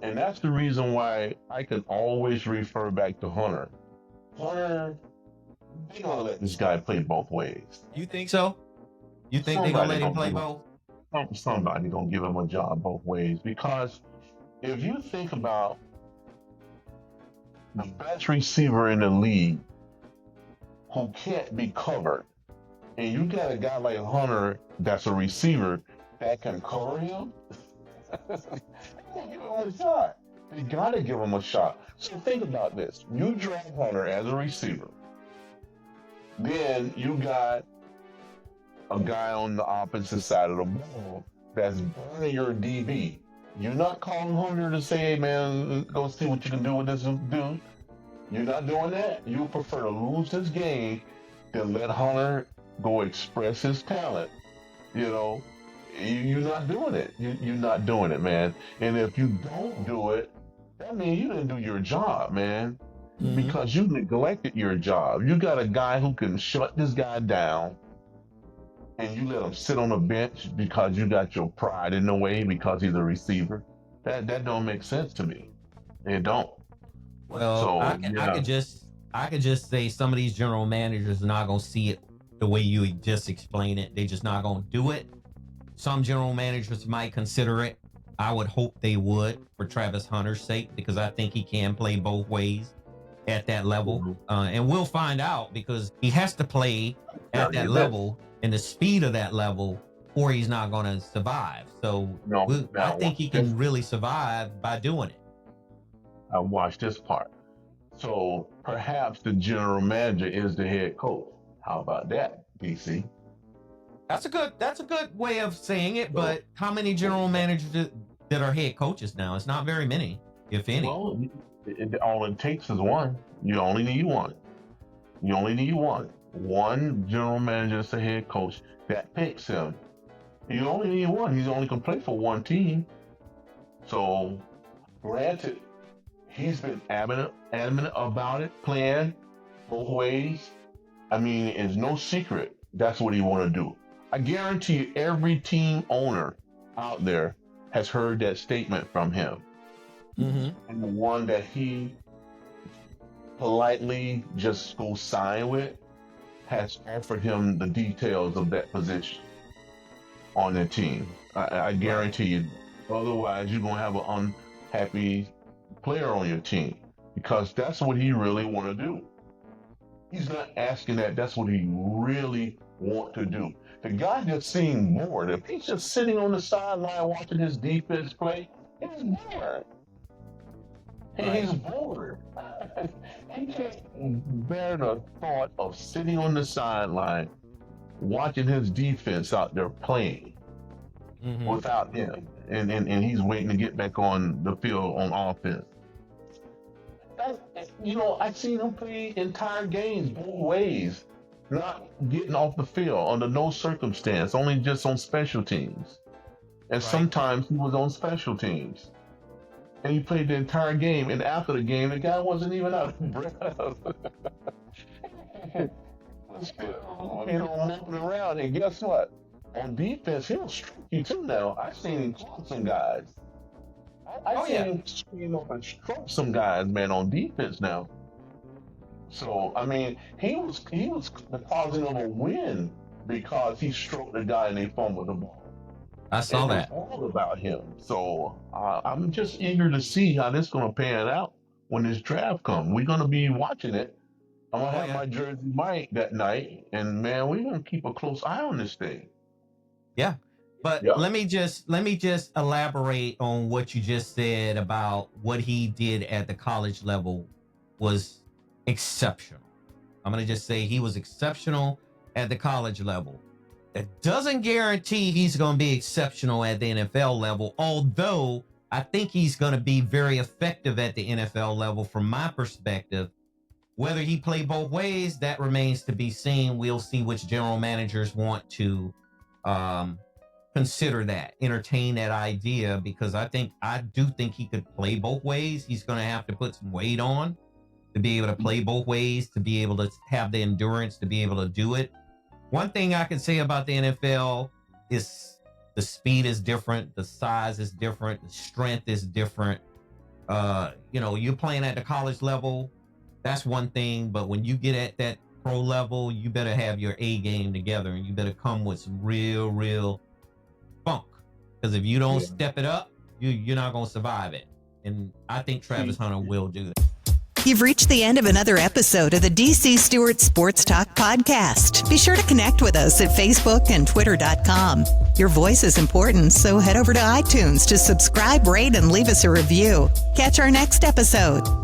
And that's the reason why I can always refer back to Hunter. Hunter, they gonna let this guy play both ways. You think so? You think they gonna Somebody let him gonna play give both? somebody gonna give him a job both ways because if you think about the best receiver in the league who can't be covered, and you got a guy like Hunter that's a receiver that can cover him, give him a shot. You gotta give him a shot. So think about this: you draft Hunter as a receiver, then you got a guy on the opposite side of the ball that's burning your DB. You're not calling Hunter to say, "Hey man, go see what you can do with this dude." You're not doing that. You prefer to lose this game than let Hunter go express his talent. You know, you're not doing it. You're not doing it, man. And if you don't do it, that means you didn't do your job, man. Mm-hmm. Because you neglected your job. You got a guy who can shut this guy down, and you let him sit on the bench because you got your pride in the way because he's a receiver. That don't make sense to me. It don't. Well, So yeah, I could just say some of these general managers are not gonna see it the way you just explained it. They just not gonna do it. Some general managers might consider it. I would hope they would for Travis Hunter's sake because I think he can play both ways at that level. mhm. And we'll find out because he has to play Now at that get this. level and the speed of that level, or he's not going to survive. So No, I now think watch he this. can really survive by doing it. Watch this part. So perhaps the general manager is the head coach. How about that, DC? That's a good way of saying it. So, But how many general managers that are head coaches now? It's not very many, if any. well, all it takes is one. You only need one. You only need one. One general manager is the head coach that picks him. You only need one. He's only can play for one team. So, granted, he's been adamant about it, playing both ways. I mean, it's no secret that's what he want to do. I guarantee you, every team owner out there has heard that statement from him, Mm-hmm. and the one that he politely just go sign with has offered him the details of that position on the team. I Right. guarantee you. Otherwise, you're gonna have an unhappy player on your team because that's what he really want to do. He's not asking that. That's what he really want to do. The guy just seemed bored. If he's just sitting on the sideline watching his defense play, he's bored. Right. He's bored. He can't bear the thought of sitting on the sideline watching his defense out there playing Mm-hmm. without him. And he's waiting to get back on the field on offense. I've seen him play entire games both ways, not getting off the field under no circumstance, only just on special teams. And Right. sometimes he was on special teams. And he played the entire game. And after the game, the guy wasn't even out of breath. Moving around. And guess what? On defense, he'll stroke you too now. I've seen him clock some guys. I've Oh seen yeah. him scream up and stroke some guys, man, on defense now. So I mean, he was the causing of a win because he stroked the guy and they fumbled the ball. I It saw was that. all about him. So I'm just eager to see how this going to pan out when this draft comes. We're going to be watching it. I'm gonna Oh have yeah. my jersey Mike that night, and man, we're gonna keep a close eye on this thing. Yeah. But Yep. let me just elaborate on what you just said about what he did at the college level was exceptional. I'm going to just say he was exceptional at the college level. That doesn't guarantee he's going to be exceptional at the NFL level, although I think he's going to be very effective at the NFL level from my perspective. Whether he play both ways, that remains to be seen. We'll see which general managers want to um, consider that, entertain that idea, because I do think he could play both ways. He's going to have to put some weight on to be able to play both ways, to be able to have the endurance to be able to do it. One thing I can say about the NFL is the speed is different, the size is different, the strength is different. You're playing at the college level, that's one thing, but when you get at that pro level, you better have your A game together, and you better come with some real funk, because if you don't step it up, you're not going to survive it. And I think Travis Hunter will do that. You've reached the end of another episode of the DC Stewart Sports Talk podcast. Be sure to connect with us at Facebook and Twitter.com. Your voice is important, so head over to iTunes to subscribe, rate, and leave us a review. Catch our next episode.